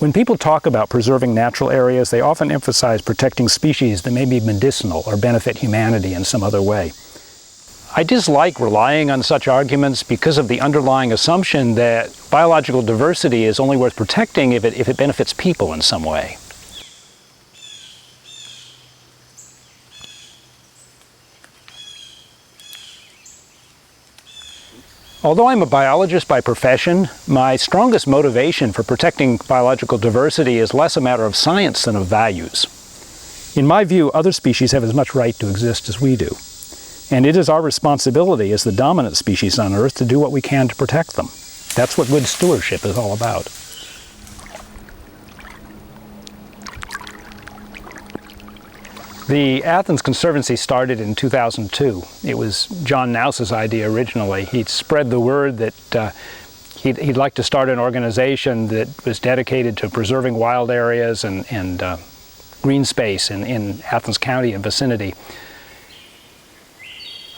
When people talk about preserving natural areas, they often emphasize protecting species that may be medicinal or benefit humanity in some other way. I dislike relying on such arguments because of the underlying assumption that biological diversity is only worth protecting if it benefits people in some way. Although I'm a biologist by profession, my strongest motivation for protecting biological diversity is less a matter of science than of values. In my view, other species have as much right to exist as we do. And it is our responsibility as the dominant species on Earth to do what we can to protect them. That's what good stewardship is all about. The Athens Conservancy started in 2002. It was John Naus's idea originally. He'd spread the word that he'd like to start an organization that was dedicated to preserving wild areas and green space in Athens County and vicinity.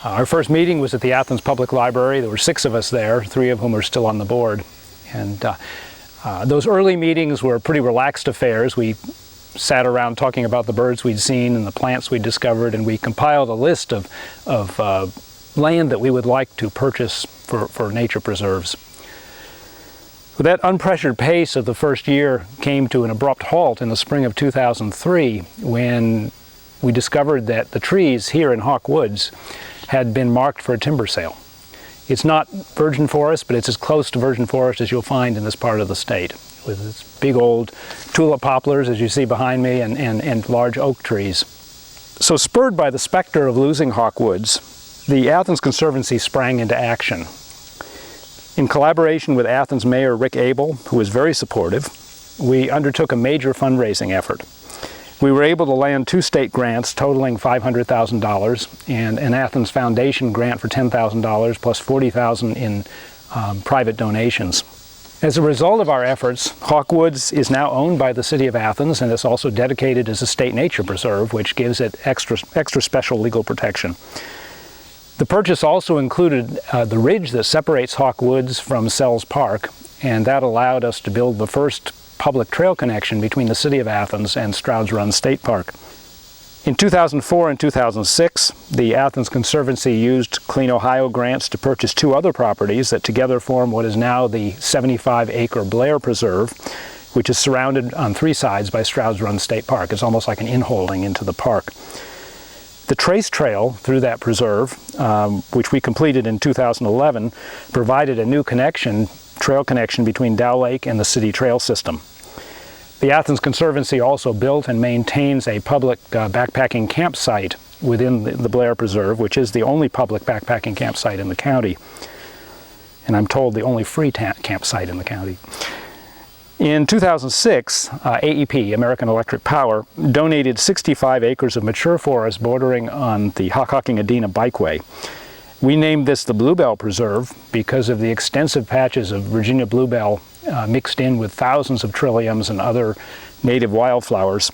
Our first meeting was at the Athens Public Library. There were 6 of us there, 3 of whom are still on the board. And those early meetings were pretty relaxed affairs. We sat around talking about the birds we'd seen and the plants we'd discovered, and we compiled a list of land that we would like to purchase for nature preserves. But that unpressured pace of the first year came to an abrupt halt in the spring of 2003 when we discovered that the trees here in Hawk Woods had been marked for a timber sale. It's not virgin forest, but it's as close to virgin forest as you'll find in this part of the state, with its big old tulip poplars, as you see behind me, and large oak trees. So spurred by the specter of losing Hawk Woods, the Athens Conservancy sprang into action. In collaboration with Athens Mayor Rick Abel, who was very supportive, we undertook a major fundraising effort. We were able to land 2 state grants totaling $500,000 and an Athens Foundation grant for $10,000 plus $40,000 in private donations. As a result of our efforts, Hawk Woods is now owned by the City of Athens, and it's also dedicated as a state nature preserve, which gives it extra special legal protection. The purchase also included the ridge that separates Hawk Woods from Sells Park, and that allowed us to build the first public trail connection between the City of Athens and Stroud's Run State Park. In 2004 and 2006, the Athens Conservancy used Clean Ohio grants to purchase 2 other properties that together form what is now the 75-acre Blair Preserve, which is surrounded on 3 sides by Stroud's Run State Park. It's almost like an inholding into the park. The Trace Trail through that preserve, which we completed in 2011, provided a new trail connection between Dow Lake and the city trail system. The Athens Conservancy also built and maintains a public backpacking campsite within the Blair Preserve, which is the only public backpacking campsite in the county. And I'm told the only free campsite in the county. In 2006, AEP, American Electric Power, donated 65 acres of mature forest bordering on the Hockhocking-Adena Bikeway. We named this the Bluebell Preserve because of the extensive patches of Virginia bluebell mixed in with thousands of trilliums and other native wildflowers.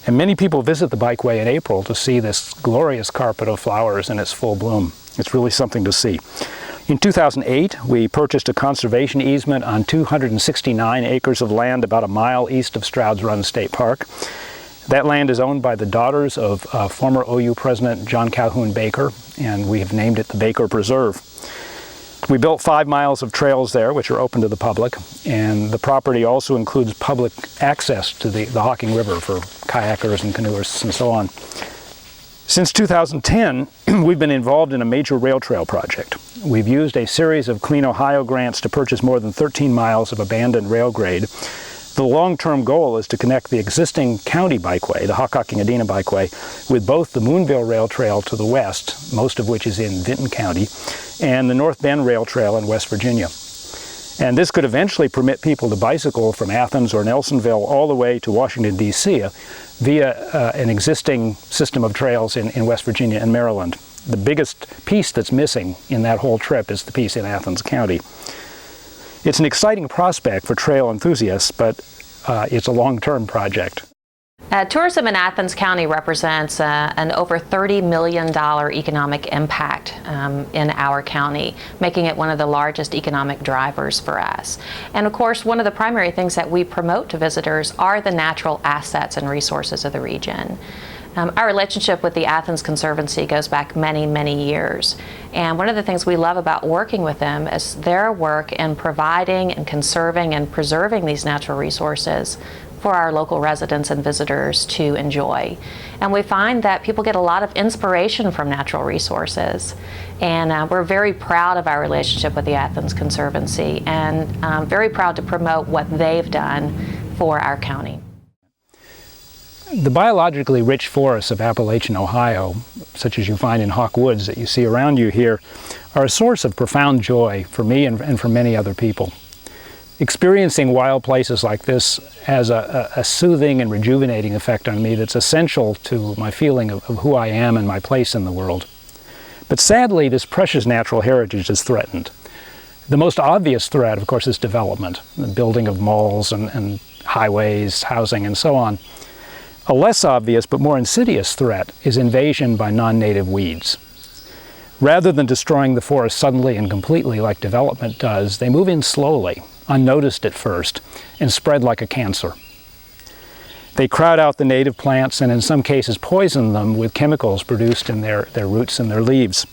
And many people visit the Bikeway in April to see this glorious carpet of flowers in its full bloom. It's really something to see. In 2008, we purchased a conservation easement on 269 acres of land about a mile east of Stroud's Run State Park. That land is owned by the daughters of former OU President John Calhoun Baker, and we have named it the Baker Preserve. We built 5 miles of trails there, which are open to the public, and the property also includes public access to the Hocking River for kayakers and canoeists and so on. Since 2010, we've been involved in a major rail trail project. We've used a series of Clean Ohio grants to purchase more than 13 miles of abandoned rail grade. The long-term goal is to connect the existing county bikeway, the Hockhocking-Adena Bikeway, with both the Moonville Rail Trail to the west, most of which is in Vinton County, and the North Bend Rail Trail in West Virginia. And this could eventually permit people to bicycle from Athens or Nelsonville all the way to Washington, D.C. via an existing system of trails in West Virginia and Maryland. The biggest piece that's missing in that whole trip is the piece in Athens County. It's an exciting prospect for trail enthusiasts, but it's a long-term project. Tourism in Athens County represents an over $30 million economic impact in our county, making it one of the largest economic drivers for us. And of course, one of the primary things that we promote to visitors are the natural assets and resources of the region. Our relationship with the Athens Conservancy goes back many, many years. And one of the things we love about working with them is their work in providing and conserving and preserving these natural resources for our local residents and visitors to enjoy. And we find that people get a lot of inspiration from natural resources. And we're very proud of our relationship with the Athens Conservancy and very proud to promote what they've done for our county. The biologically rich forests of Appalachian Ohio, such as you find in Hawk Woods that you see around you here, are a source of profound joy for me and for many other people. Experiencing wild places like this has a soothing and rejuvenating effect on me that's essential to my feeling of who I am and my place in the world. But sadly, this precious natural heritage is threatened. The most obvious threat, of course, is development, the building of malls and highways, housing, and so on. A less obvious but more insidious threat is invasion by non-native weeds. Rather than destroying the forest suddenly and completely like development does, they move in slowly, unnoticed at first, and spread like a cancer. They crowd out the native plants and in some cases poison them with chemicals produced in their roots and their leaves.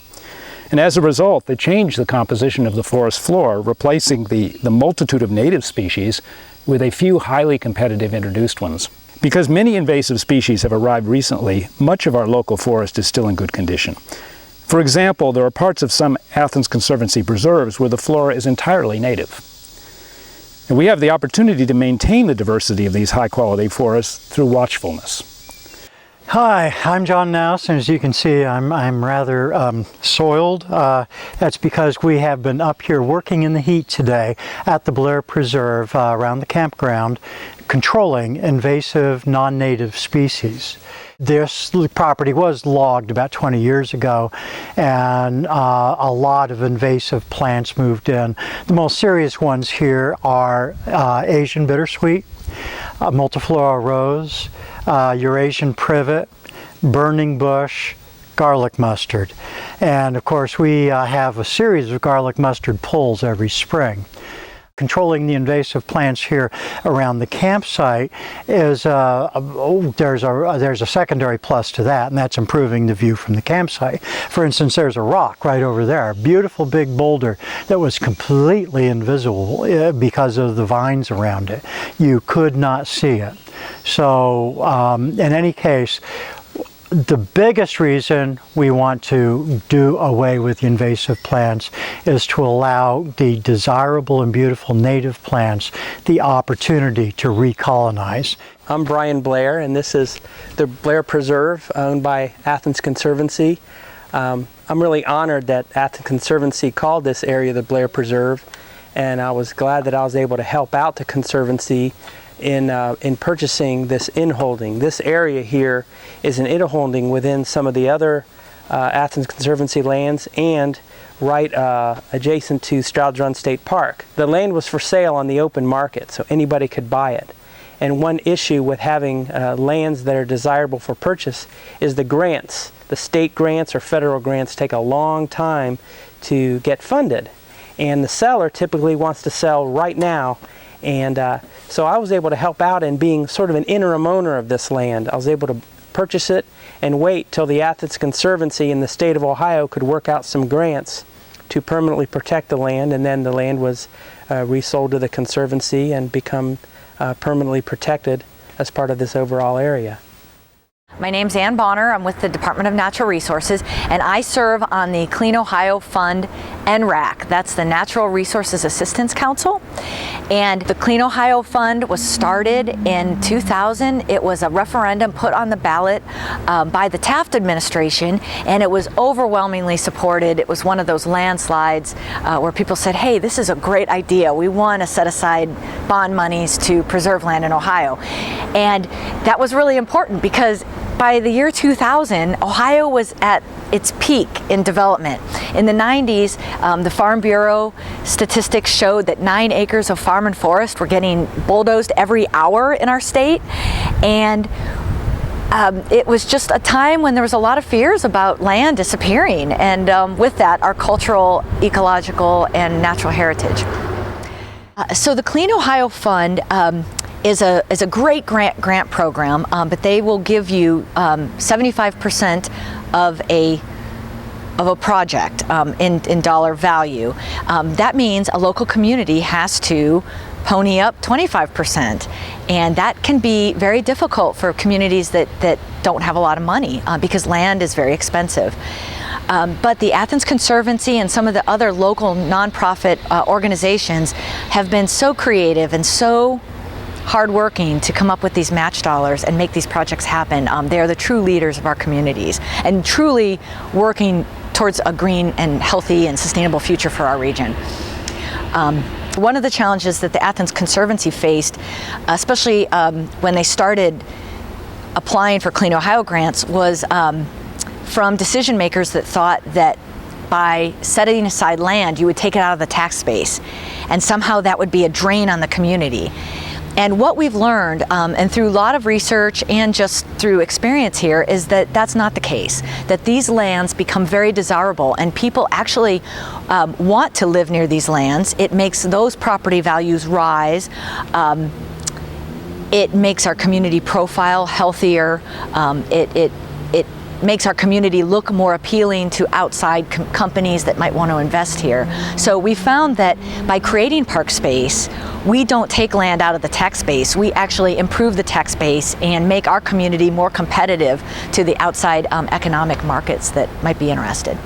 And as a result, they change the composition of the forest floor, replacing the multitude of native species with a few highly competitive introduced ones. Because many invasive species have arrived recently, much of our local forest is still in good condition. For example, there are parts of some Athens Conservancy preserves where the flora is entirely native. And we have the opportunity to maintain the diversity of these high-quality forests through watchfulness. Hi, I'm John Naus, and as you can see, I'm rather soiled. That's because we have been up here working in the heat today at the Blair Preserve around the campground, controlling invasive non-native species. This property was logged about 20 years ago, and a lot of invasive plants moved in. The most serious ones here are Asian bittersweet, multiflora rose, Eurasian privet, burning bush, garlic mustard. And of course we have a series of garlic mustard pulls every spring. Controlling the invasive plants here around the campsite is there's a secondary plus to that, and that's improving the view from the campsite. For instance, there's a rock right over there, a beautiful big boulder that was completely invisible because of the vines around it. You could not see it. So in any case, the biggest reason we want to do away with the invasive plants is to allow the desirable and beautiful native plants the opportunity to recolonize. I'm Brian Blair, and this is the Blair Preserve owned by Athens Conservancy. I'm really honored that Athens Conservancy called this area the Blair Preserve, and I was glad that I was able to help out the Conservancy in purchasing this in-holding. This area here is an in-holding within some of the other Athens Conservancy lands and right adjacent to Stroud's Run State Park. The land was for sale on the open market, so anybody could buy it. And one issue with having lands that are desirable for purchase is the grants. The state grants or federal grants take a long time to get funded. And the seller typically wants to sell right now. And so I was able to help out in being sort of an interim owner of this land. I was able to purchase it and wait till the Athens Conservancy in the state of Ohio could work out some grants to permanently protect the land, and then the land was resold to the Conservancy and become permanently protected as part of this overall area. My name's Ann Bonner. I'm with the Department of Natural Resources, and I serve on the Clean Ohio Fund NRAC. That's the Natural Resources Assistance Council. And the Clean Ohio Fund was started in 2000. It was a referendum put on the ballot by the Taft administration, and it was overwhelmingly supported. It was one of those landslides where people said, hey, this is a great idea. We want to set aside bond monies to preserve land in Ohio. And that was really important because by the year 2000, Ohio was at its peak in development. In the 90s, the Farm Bureau statistics showed that 9 acres of farm and forest were getting bulldozed every hour in our state. And it was just a time when there was a lot of fears about land disappearing, and with that, our cultural, ecological, and natural heritage. So the Clean Ohio Fund is a great grant program, but they will give you 75% of a project in dollar value. That means a local community has to pony up 25%, and that can be very difficult for communities that don't have a lot of money because land is very expensive. But the Athens Conservancy and some of the other local nonprofit organizations have been so creative and so hardworking to come up with these match dollars and make these projects happen. They are the true leaders of our communities and truly working towards a green and healthy and sustainable future for our region. One of the challenges that the Athens Conservancy faced, especially when they started applying for Clean Ohio grants, was from decision makers that thought that by setting aside land, you would take it out of the tax base, and somehow that would be a drain on the community. And what we've learned, and through a lot of research and just through experience here, is that that's not the case. That these lands become very desirable, and people actually want to live near these lands. It makes those property values rise. It makes our community profile healthier. It makes our community look more appealing to outside companies that might want to invest here. So we found that by creating park space, we don't take land out of the tax base. We actually improve the tax base and make our community more competitive to the outside economic markets that might be interested.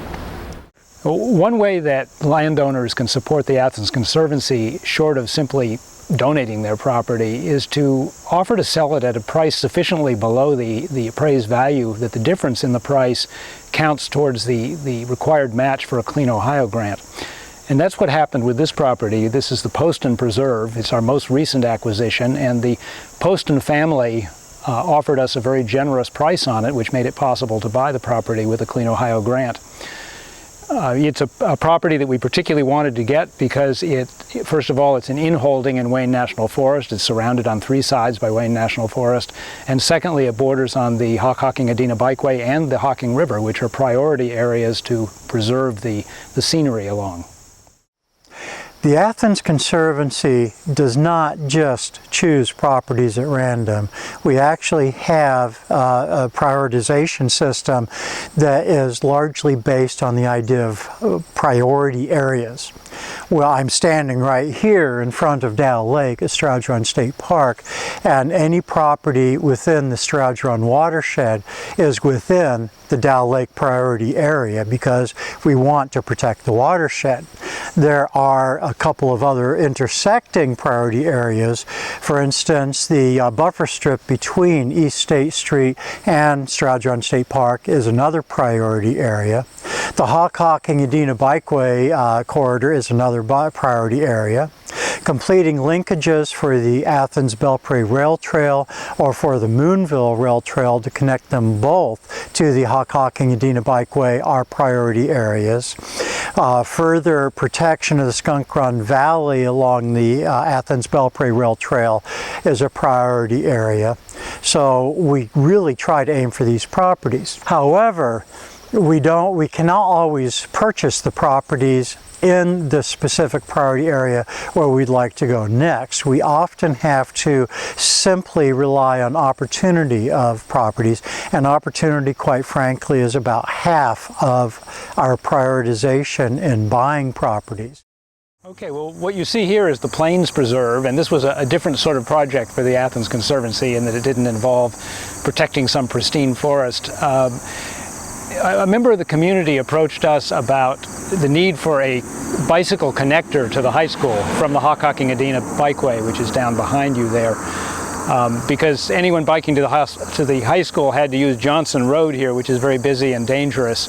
One way that landowners can support the Athens Conservancy, short of simply donating their property, is to offer to sell it at a price sufficiently below the appraised value that the difference in the price counts towards the required match for a Clean Ohio grant. And that's what happened with this property. This is the Poston Preserve. It's our most recent acquisition, and the Poston family offered us a very generous price on it, which made it possible to buy the property with a Clean Ohio grant. It's a property that we particularly wanted to get because first of all, it's an inholding in Wayne National Forest. It's surrounded on 3 sides by Wayne National Forest. And secondly, it borders on the Hockhocking-Adena Bikeway and the Hocking River, which are priority areas to preserve the scenery along. The Athens Conservancy does not just choose properties at random. We actually have a prioritization system that is largely based on the idea of priority areas. Well, I'm standing right here in front of Dow Lake at Stroudge Run State Park, and any property within the Stroudge Run watershed is within the Dow Lake priority area because we want to protect the watershed. There are a couple of other intersecting priority areas. For instance, the buffer strip between East State Street and Stroudge Run State Park is another priority area. The Hockhocking-Adena Bikeway corridor is another priority area. Completing linkages for the Athens-Belpre Rail Trail or for the Moonville Rail Trail to connect them both to the Hockhocking-Adena Bikeway are priority areas. Further protection of the Skunk Run Valley along the Athens-Belpre Rail Trail is a priority area. So we really try to aim for these properties. However, we cannot always purchase the properties in the specific priority area where we'd like to go next. We often have to simply rely on opportunity of properties, and opportunity, quite frankly, is about half of our prioritization in buying properties. Okay, well, what you see here is the Plains Preserve, and this was a different sort of project for the Athens Conservancy in that it didn't involve protecting some pristine forest. A member of the community approached us about the need for a bicycle connector to the high school from the Hockhocking-Adena Bikeway, which is down behind you there, because anyone biking to the high school had to use Johnson Road here, which is very busy and dangerous.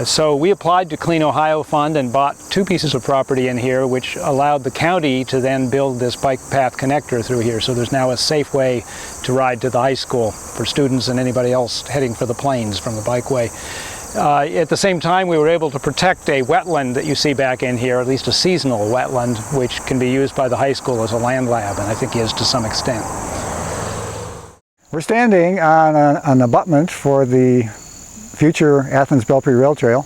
So we applied to Clean Ohio Fund and bought 2 pieces of property in here, which allowed the county to then build this bike path connector through here. So there's now a safe way to ride to the high school for students and anybody else heading for the plains from the bikeway. At the same time, we were able to protect a wetland that you see back in here, at least a seasonal wetland, which can be used by the high school as a land lab, and I think is to some extent. We're standing on an abutment for the future Athens Belpre Rail Trail.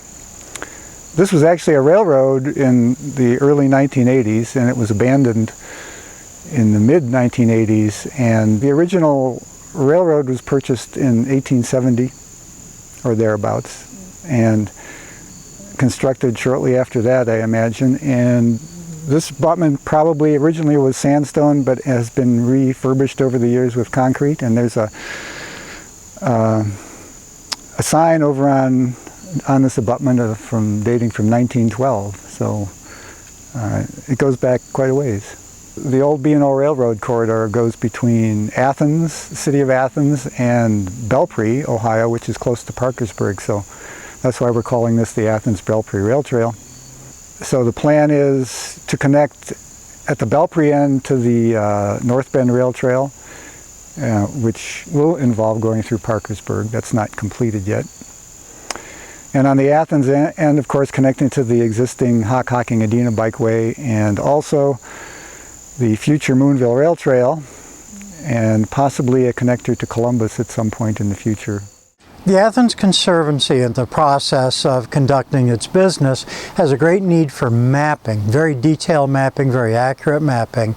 This was actually a railroad in the early 1980s, and it was abandoned in the mid-1980s, and the original railroad was purchased in 1870 or thereafter, and constructed shortly after that, I imagine. And this abutment probably originally was sandstone, but has been refurbished over the years with concrete, and there's a sign over on this abutment dating from 1912, so it goes back quite a ways. The old B&O Railroad corridor goes between Athens, city of Athens, and Belpre, Ohio, which is close to Parkersburg, so that's why we're calling this the Athens Belpre Rail Trail. So the plan is to connect at the Belpre end to the North Bend Rail Trail, which will involve going through Parkersburg. That's not completed yet. And on the Athens end, of course, connecting to the existing Hockhocking-Adena Bikeway, and also the future Moonville Rail Trail, and possibly a connector to Columbus at some point in the future. The Athens Conservancy, in the process of conducting its business, has a great need for mapping, very detailed mapping, very accurate mapping.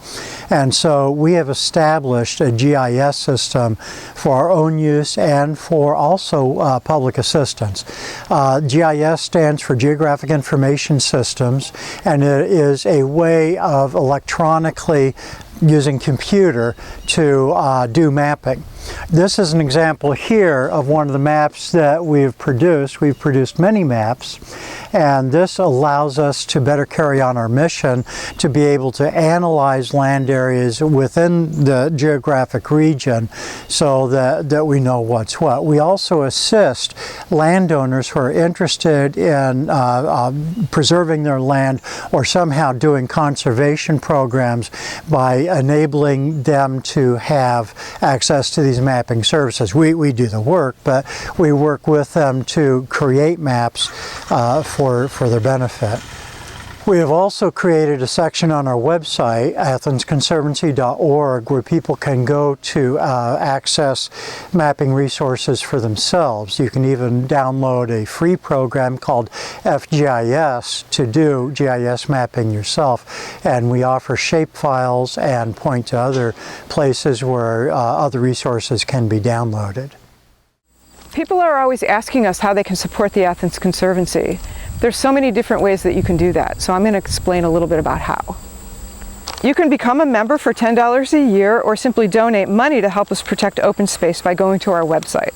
And so we have established a GIS system for our own use and for also public assistance. GIS stands for Geographic Information Systems, and it is a way of electronically using computer to do mapping. This is an example here of one of the maps that we've produced. We've produced many maps, and this allows us to better carry on our mission to be able to analyze land areas within the geographic region so that we know what's what. We also assist landowners who are interested in preserving their land or somehow doing conservation programs by enabling them to have access to these mapping services. We do the work, but we work with them to create maps for their benefit. We have also created a section on our website, athensconservancy.org, where people can go to access mapping resources for themselves. You can even download a free program called FGIS to do GIS mapping yourself. And we offer shape files and point to other places where other resources can be downloaded. People are always asking us how they can support the Athens Conservancy. There's so many different ways that you can do that, so I'm going to explain a little bit about how. You can become a member for $10 a year or simply donate money to help us protect open space by going to our website.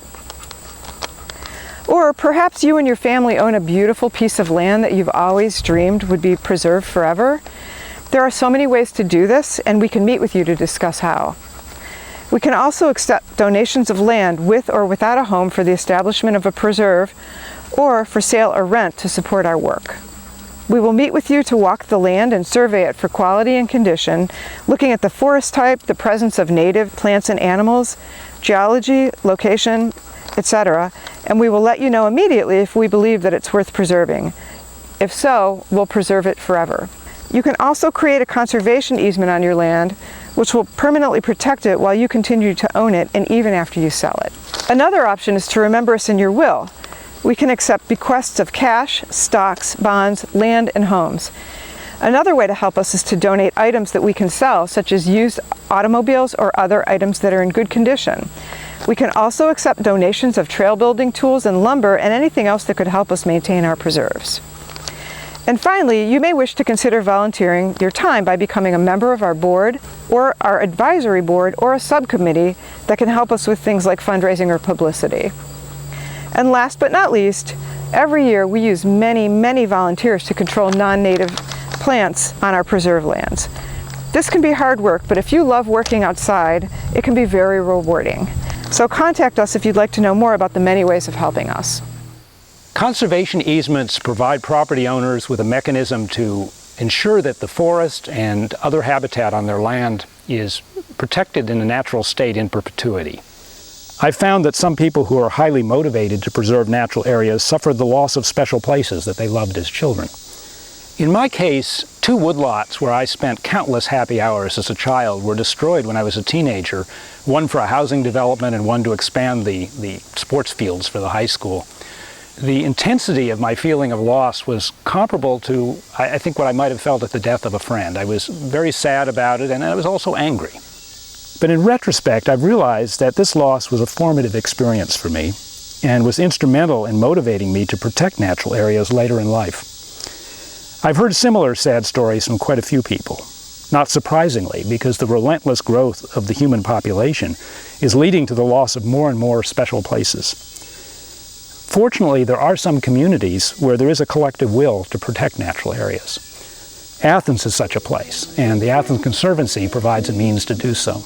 Or perhaps you and your family own a beautiful piece of land that you've always dreamed would be preserved forever. There are so many ways to do this, and we can meet with you to discuss how. We can also accept donations of land with or without a home for the establishment of a preserve, or for sale or rent to support our work. We will meet with you to walk the land and survey it for quality and condition, looking at the forest type, the presence of native plants and animals, geology, location, etc., and we will let you know immediately if we believe that it's worth preserving. If so, we'll preserve it forever. You can also create a conservation easement on your land, which will permanently protect it while you continue to own it and even after you sell it. Another option is to remember us in your will. We can accept bequests of cash, stocks, bonds, land, and homes. Another way to help us is to donate items that we can sell, such as used automobiles or other items that are in good condition. We can also accept donations of trail building tools and lumber and anything else that could help us maintain our preserves. And finally, you may wish to consider volunteering your time by becoming a member of our board or our advisory board or a subcommittee that can help us with things like fundraising or publicity. And last but not least, every year we use many volunteers to control non-native plants on our preserve lands. This can be hard work, but if you love working outside, it can be very rewarding. So contact us if you'd like to know more about the many ways of helping us. Conservation easements provide property owners with a mechanism to ensure that the forest and other habitat on their land is protected in a natural state in perpetuity. I've found that some people who are highly motivated to preserve natural areas suffer the loss of special places that they loved as children. In my case, 2 woodlots where I spent countless happy hours as a child were destroyed when I was a teenager, one for a housing development and one to expand the sports fields for the high school. The intensity of my feeling of loss was comparable to, I think, what I might have felt at the death of a friend. I was very sad about it, and I was also angry. But in retrospect, I've realized that this loss was a formative experience for me and was instrumental in motivating me to protect natural areas later in life. I've heard similar sad stories from quite a few people, not surprisingly, because the relentless growth of the human population is leading to the loss of more and more special places. Fortunately, there are some communities where there is a collective will to protect natural areas. Athens is such a place, and the Athens Conservancy provides a means to do so.